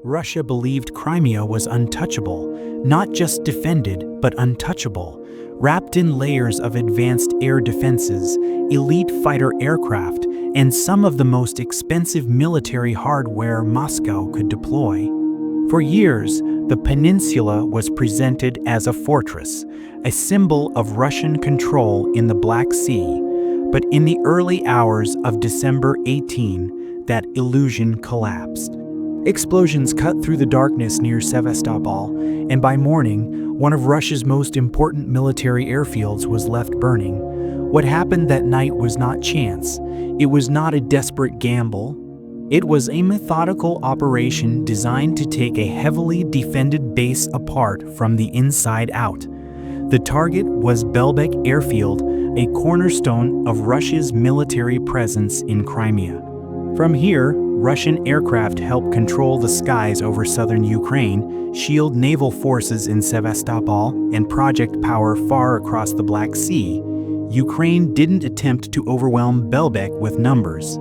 Russia believed Crimea was untouchable, not just defended, but untouchable, wrapped in layers of advanced air defenses, elite fighter aircraft, and some of the most expensive military hardware Moscow could deploy. For years, the peninsula was presented as a fortress, a symbol of Russian control in the Black Sea. But in the early hours of December 18, that illusion collapsed. Explosions cut through the darkness near Sevastopol, and by morning, one of Russia's most important military airfields was left burning. What happened that night was not chance. It was not a desperate gamble. It was a methodical operation designed to take a heavily defended base apart from the inside out. The target was Belbek Airfield, a cornerstone of Russia's military presence in Crimea. From here, Russian aircraft helped control the skies over southern Ukraine, shield naval forces in Sevastopol, and project power far across the Black Sea. Ukraine didn't attempt to overwhelm Belbek with numbers.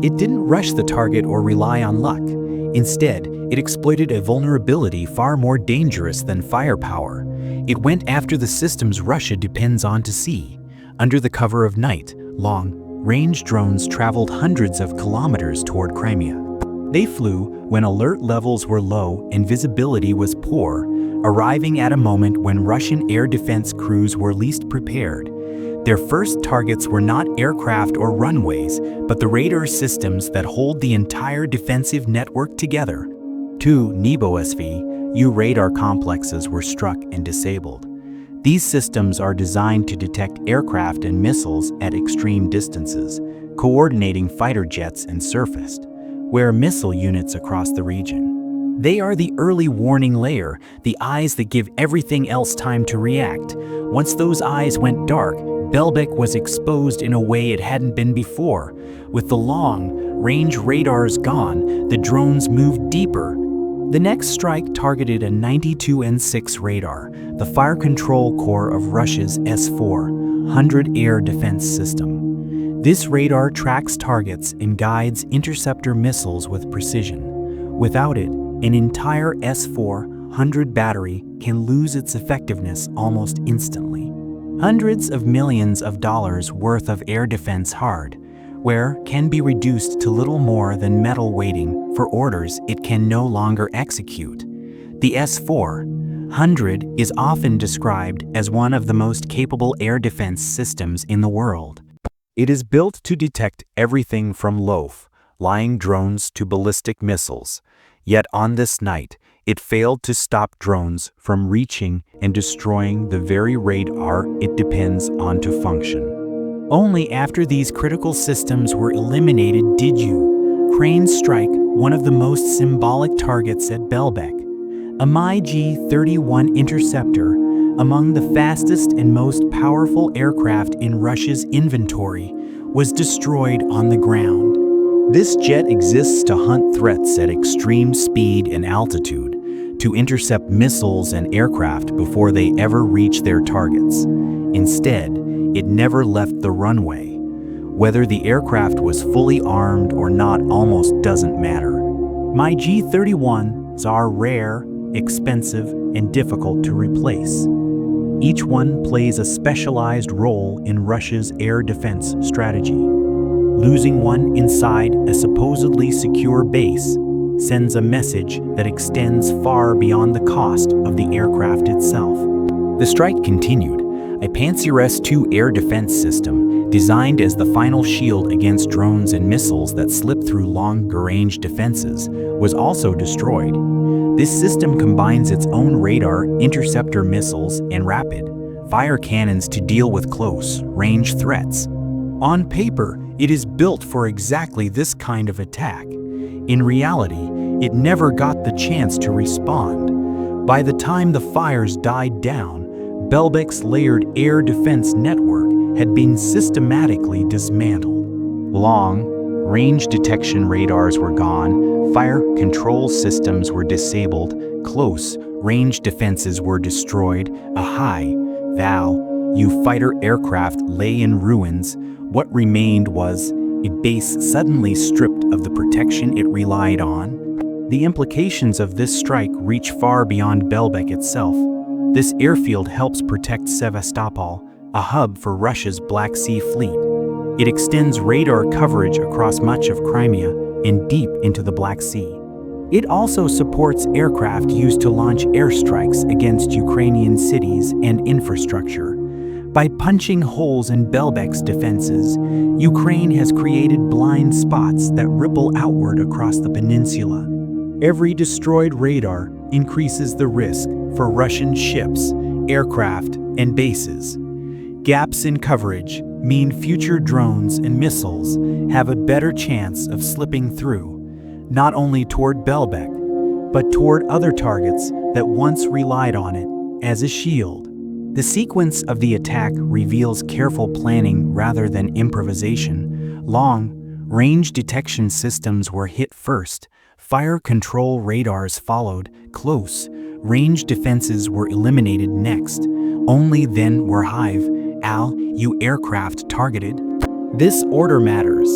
It didn't rush the target or rely on luck. Instead, it exploited a vulnerability far more dangerous than firepower. It went after the systems Russia depends on to see. Under the cover of night, long-range drones traveled hundreds of kilometers toward Crimea. They flew when alert levels were low and visibility was poor, arriving at a moment when Russian air defense crews were least prepared. Their first targets were not aircraft or runways, but the radar systems that hold the entire defensive network together. Two NEBOSV-U radar complexes were struck and disabled. These systems are designed to detect aircraft and missiles at extreme distances, coordinating fighter jets and surface-to-air missile units across the region. They are the early warning layer, the eyes that give everything else time to react. Once those eyes went dark, Belbek was exposed in a way it hadn't been before. With the long-range radars gone, the drones moved deeper. The next strike targeted a 92N6 radar, the fire control core of Russia's S-400 air defense system. This radar tracks targets and guides interceptor missiles with precision. Without it, an entire S-400 battery can lose its effectiveness almost instantly. Hundreds of millions of dollars worth of air defense hardware can be reduced to little more than metal waiting for orders it can no longer execute. The S-400 is often described as one of the most capable air defense systems in the world. It is built to detect everything from low-lying drones to ballistic missiles. Yet on this night, it failed to stop drones from reaching and destroying the very radar it depends on to function. Only after these critical systems were eliminated did Ukraine strike one of the most symbolic targets at Belbek. A MiG-31 interceptor, among the fastest and most powerful aircraft in Russia's inventory, was destroyed on the ground. This jet exists to hunt threats at extreme speed and altitude, to intercept missiles and aircraft before they ever reach their targets. Instead, it never left the runway. Whether the aircraft was fully armed or not almost doesn't matter. MiG-31s are rare, expensive, and difficult to replace. Each one plays a specialized role in Russia's air defense strategy. Losing one inside a supposedly secure base sends a message that extends far beyond the cost of the aircraft itself. The strike continued. A Pantsir S-2 air defense system, designed as the final shield against drones and missiles that slip through long-range defenses, was also destroyed. This system combines its own radar, interceptor missiles, and rapid-fire cannons to deal with close-range threats. On paper, it is built for exactly this kind of attack. In reality, it never got the chance to respond. By the time the fires died down, Belbek's layered air defense network had been systematically dismantled. Long-range detection radars were gone, fire control systems were disabled, close-range defenses were destroyed, a high-value fighter aircraft lay in ruins. What remained was a base suddenly stripped of the protection it relied on. The implications of this strike reach far beyond Belbek itself. This airfield helps protect Sevastopol, a hub for Russia's Black Sea Fleet. It extends radar coverage across much of Crimea and deep into the Black Sea. It also supports aircraft used to launch airstrikes against Ukrainian cities and infrastructure. By punching holes in Belbek's defenses, Ukraine has created blind spots that ripple outward across the peninsula. Every destroyed radar increases the risk for Russian ships, aircraft, and bases. Gaps in coverage mean future drones and missiles have a better chance of slipping through, not only toward Belbek, but toward other targets that once relied on it as a shield. The sequence of the attack reveals careful planning rather than improvisation. Long-range detection systems were hit first, fire control radars followed, close-range defenses were eliminated next. Only then were Hive-Al-U aircraft targeted. This order matters.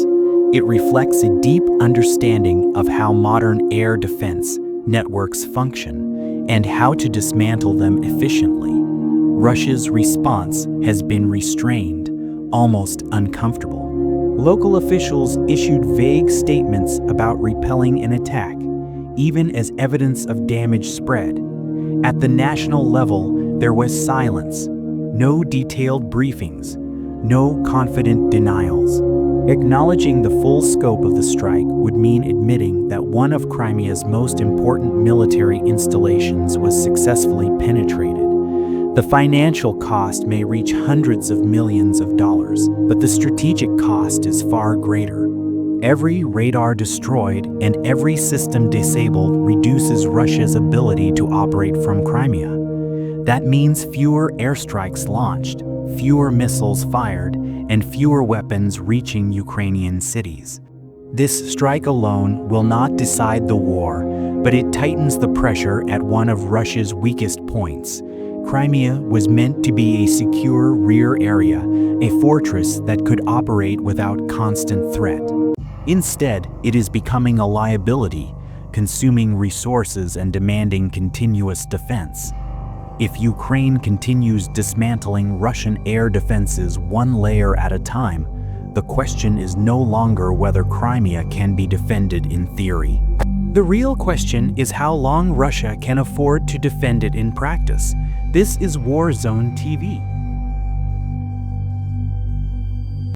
It reflects a deep understanding of how modern air defense networks function and how to dismantle them efficiently. Russia's response has been restrained, almost uncomfortable. Local officials issued vague statements about repelling an attack, even as evidence of damage spread. At the national level, there was silence, no detailed briefings, no confident denials. Acknowledging the full scope of the strike would mean admitting that one of Crimea's most important military installations was successfully penetrated. The financial cost may reach hundreds of millions of dollars, but the strategic cost is far greater. Every radar destroyed and every system disabled reduces Russia's ability to operate from Crimea. That means fewer airstrikes launched, fewer missiles fired, and fewer weapons reaching Ukrainian cities. This strike alone will not decide the war, but it tightens the pressure at one of Russia's weakest points. Crimea was meant to be a secure rear area, a fortress that could operate without constant threat. Instead, it is becoming a liability, consuming resources and demanding continuous defense. If Ukraine continues dismantling Russian air defenses one layer at a time, the question is no longer whether Crimea can be defended in theory. The real question is how long Russia can afford to defend it in practice. This is War Zone TV.